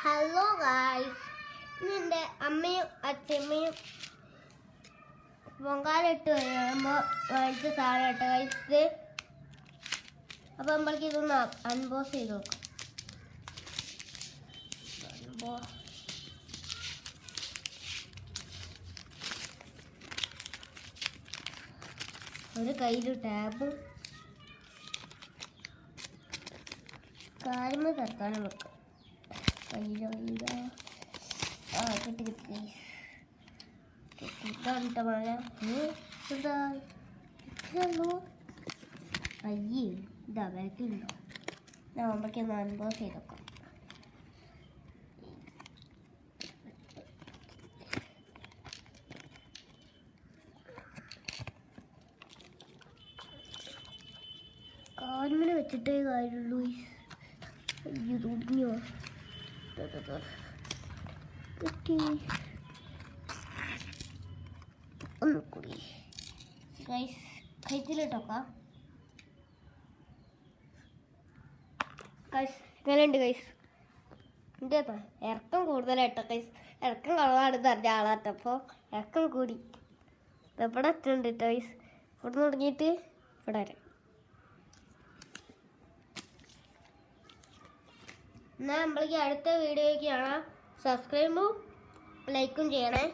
Hello guys, ഇന്നെൻ്റെ അമ്മയും അച്ഛമ്മയും പൊങ്കാലിട്ട് വരുമ്പോൾ വാങ്ങിച്ച സാധനം കേട്ടോ ഗായ്സ് ഇത്. അപ്പോൾ നമ്മൾക്ക് ഇതൊന്ന് അൺബോക്സ് ചെയ്ത് നോക്കാം. ഒരു കയ്യിൽ ടാബും കാലുമ തട്ടാനും വെക്കാം. കിട്ടി കിട്ടിട്ടോ മഴ അയ്യേ ഇതാ ബാക്കിലുണ്ടോ. നമുക്ക് അൺബോക്സ് ചെയ്ത് നോക്കാം. കാലിൽ വെച്ചിട്ടേ കാര്യമുള്ളൂ. അയ്യോ തുടിഞ്ഞോ ഒന്നുകൂടി ഗൈസ് കൈത്തിലിട്ടോക്കാം. ഗൈസ് ഇങ്ങനെയുണ്ട് ഗൈസ്. എൻ്റെ ഇറക്കം കൂടുതലായിട്ടോ ഗൈസ്. ഇറക്കം കുറവാണെന്ന് അറിഞ്ഞ ആളാട്ടപ്പോൾ ഇറക്കം കൂടി ഇവിടെ എത്തുന്നുണ്ട് കേട്ടോ ഗൈസ്. ഇവിടെ തുടങ്ങിയിട്ട് ഇവിടെ വരെ. എന്നാൽ നമ്മൾക്ക് അടുത്ത വീഡിയോയ്ക്ക് കാണാം. സബ്സ്ക്രൈബും ലൈക്കും ചെയ്യണേ.